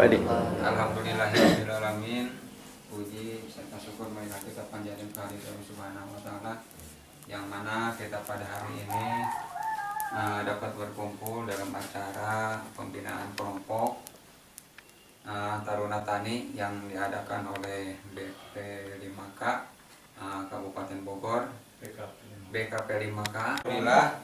Pak Di? Alhamdulillahirrahmanirrahim. Puji serta syukur marilah kita panjatkan kehadirat Allah Subhanahu wa taala yang mana kita pada hari ini dapat berkumpul dalam acara pembinaan kelompok Taruna Tani yang diadakan oleh BP 5K Kabupaten Bogor, BKP 5K. Alhamdulillah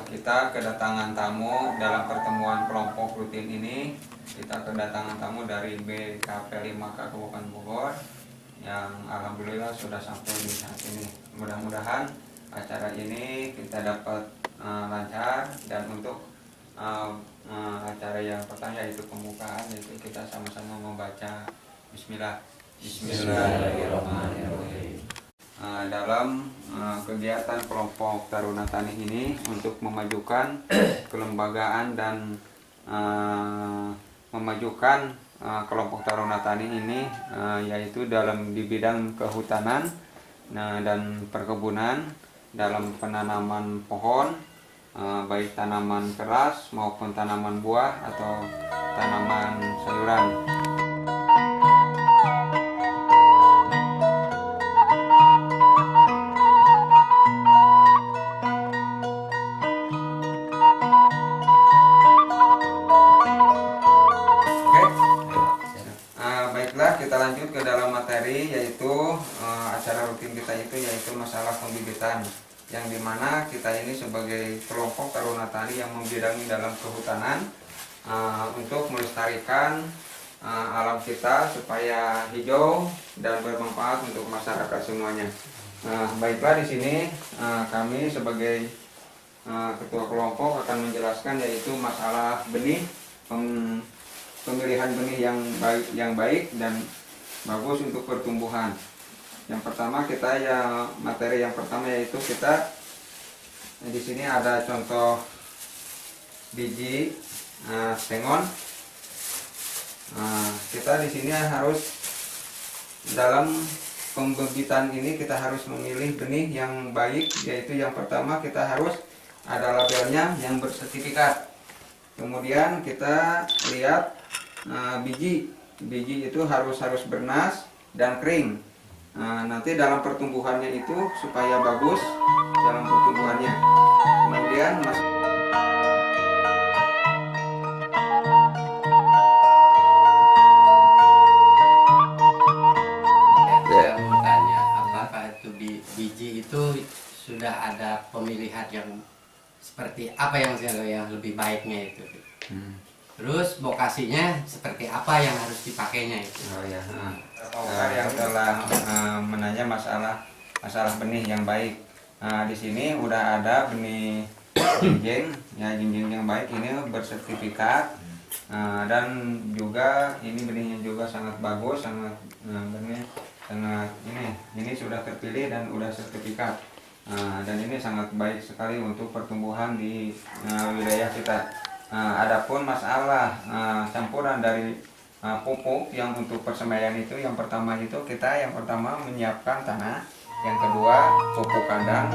kita kedatangan tamu dalam pertemuan kelompok rutin ini. Kita kedatangan tamu dari BKP 5K Kabupaten Bogor yang alhamdulillah sudah sampai di saat ini. Mudah-mudahan acara ini kita dapat lancar, dan untuk acara yang pertama yaitu pembukaan, yaitu kita sama-sama membaca Bismillahirrahmanirrahim. Dalam kegiatan kelompok Taruna Tani ini untuk memajukan kelembagaan dan memajukan kelompok Taruna Tani ini yaitu dalam di bidang kehutanan dan perkebunan, dalam penanaman pohon, baik tanaman keras maupun tanaman buah atau tanaman sayuran. Baiklah, kita lanjut ke dalam materi, yaitu acara rutin kita itu yaitu masalah pembibitan, yang dimana kita ini sebagai kelompok Taruna Tani yang membidangi dalam kehutanan untuk melestarikan alam kita supaya hijau dan bermanfaat untuk masyarakat semuanya. Baiklah, di sini kami sebagai ketua kelompok akan menjelaskan yaitu masalah benih, pemilihan benih yang baik dan bagus untuk pertumbuhan. Yang pertama materi yang pertama yaitu kita di sini ada contoh biji sengon. Kita di sini harus dalam pembibitan ini kita harus memilih benih yang baik, yaitu yang pertama kita harus ada labelnya yang bersertifikat. Kemudian kita lihat biji itu harus bernas dan kering. Nanti dalam pertumbuhannya itu supaya bagus dalam pertumbuhannya. Kemudian saya mau tanya, apakah itu biji itu sudah ada pemilihan yang seperti apa yang lebih baiknya itu? Terus lokasinya seperti apa yang harus dipakainya itu? Oh ya, yang telah menanya masalah benih yang baik. Di sini udah ada benih jinjing yang baik, ini bersertifikat, dan juga ini benihnya juga sangat bagus, ini sudah terpilih dan udah sertifikat, dan ini sangat baik sekali untuk pertumbuhan di wilayah kita. Adapun masalah campuran dari pupuk yang untuk persemaian itu, yang pertama menyiapkan tanah, yang kedua pupuk kandang.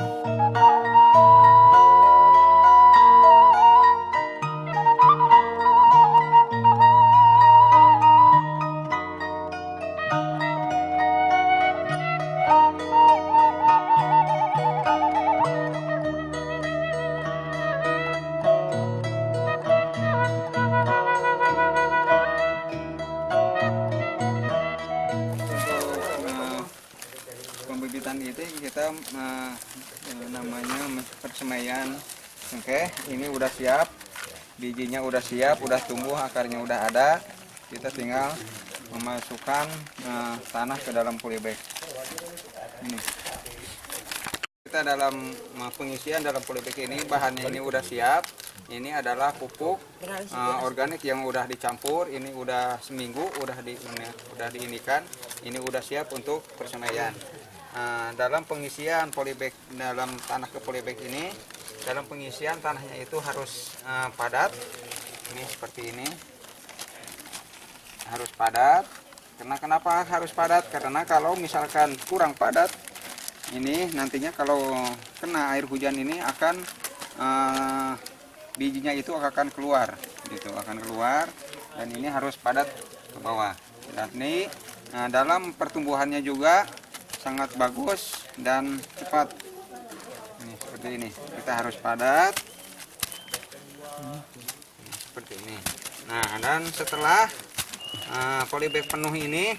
Pembibitan itu kita namanya persemaian. Oke, ini udah siap, bijinya udah siap, udah tumbuh, akarnya udah ada. Kita tinggal memasukkan tanah ke dalam polybag. Ini kita dalam pengisian dalam polybag ini, bahannya ini udah siap. Ini adalah pupuk organik yang udah dicampur. Ini udah seminggu udah diinikan. Ini udah siap untuk persemaian. Dalam pengisian polybag dalam tanah ke polybag ini, dalam pengisian tanahnya itu harus padat. Ini seperti ini, harus padat. Kenapa harus padat? Karena kalau misalkan kurang padat, ini nantinya kalau kena air hujan ini akan bijinya itu akan keluar, gitu, akan keluar. dan ini harus padat ke bawah. Dan ini dalam pertumbuhannya juga sangat bagus dan cepat. Ini seperti ini, kita harus padat seperti ini. Nah, dan setelah polybag penuh ini,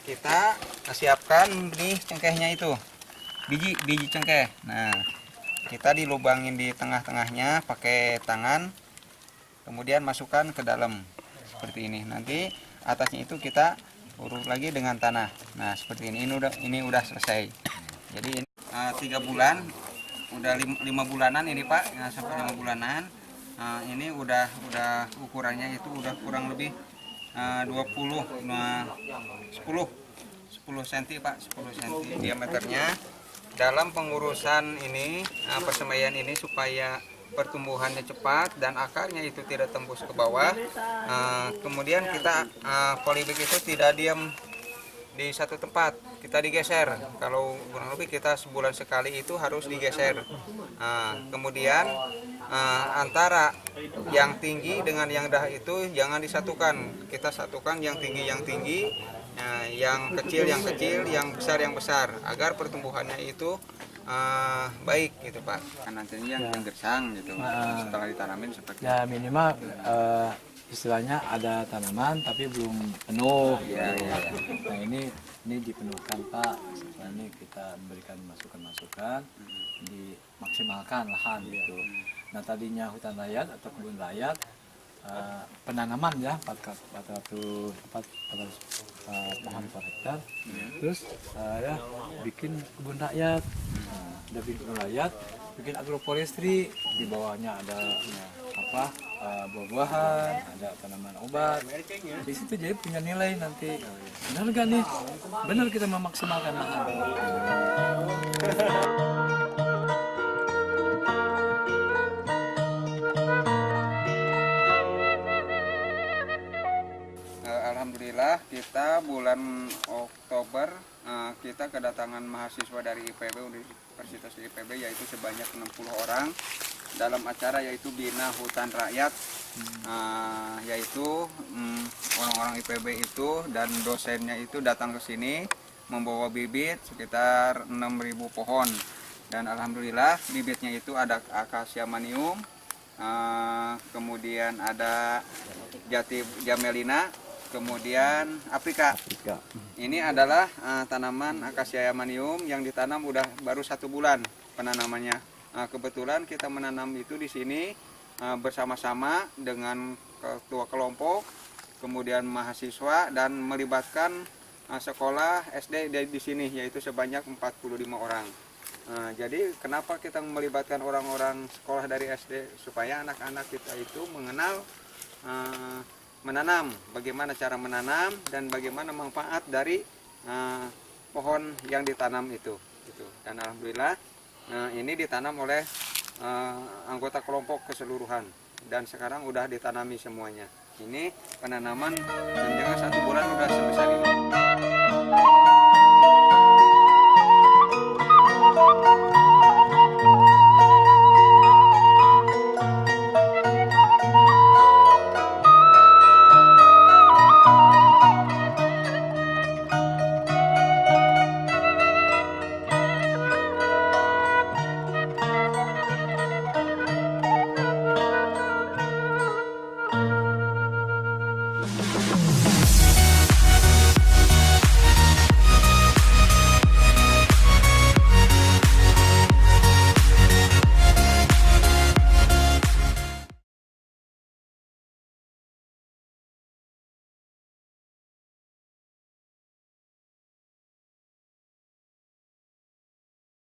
kita siapkan di cengkehnya itu, biji cengkeh. Nah, kita dilubangin di tengah-tengahnya pakai tangan, kemudian masukkan ke dalam seperti ini. Nanti atasnya itu kita urut lagi dengan tanah. Nah, seperti ini. Ini udah selesai. Jadi ini 3 bulan, udah 5 bulanan ini Pak, ya, sampai 5 bulanan. Ini udah ukurannya itu udah kurang lebih 10 cm Pak, 10 cm diameternya. Dalam pengurusan ini, persemaian ini supaya pertumbuhannya cepat dan akarnya itu tidak tembus ke bawah. Kemudian kita polybag itu tidak diam di satu tempat, kita digeser. Kalau kurang lebih kita sebulan sekali itu harus digeser. Kemudian antara yang tinggi dengan yang rendah itu jangan disatukan, kita satukan yang tinggi, yang kecil, yang besar, agar pertumbuhannya itu baik gitu Pak. Nantinya yang gersang gitu setelah ditanamin seperti ya minimal istilahnya ada tanaman tapi belum penuh gitu. Nah ini dipenuhkan Pak. Setelah ini kita memberikan masukan-masukan, dimaksimalkan lahan gitu. Nah tadinya hutan rakyat atau kebun rakyat, penanaman ya 400 pohon per hektar. Terus ya bikin kebun rakyat. Udah bikin kebun rakyat, bikin agroforestry, di bawahnya ada buah-buahan, ada tanaman obat. Di situ jadi punya nilai nanti. Benar gak nih? Benar kita memaksimalkan lahan. Alhamdulillah kita bulan Oktober kita kedatangan mahasiswa dari IPB, Universitas IPB, yaitu sebanyak 60 orang dalam acara yaitu Bina Hutan Rakyat. Yaitu orang-orang IPB itu dan dosennya itu datang ke sini membawa bibit sekitar 6.000 pohon, dan alhamdulillah bibitnya itu ada akasia manium, kemudian ada jati jamelina, kemudian Afrika. Ini adalah tanaman akasia manium yang ditanam baru 1 bulan penanamannya. Kebetulan kita menanam itu di sini bersama-sama dengan ketua kelompok, kemudian mahasiswa, dan melibatkan sekolah SD di sini yaitu sebanyak 45 orang. Jadi kenapa kita melibatkan orang-orang sekolah dari SD? Supaya anak-anak kita itu mengenal menanam, bagaimana cara menanam dan bagaimana manfaat dari pohon yang ditanam itu. Dan alhamdulillah ini ditanam oleh anggota kelompok keseluruhan dan sekarang udah ditanami semuanya. Ini penanaman dan jangan 1 bulan udah sebesar ini.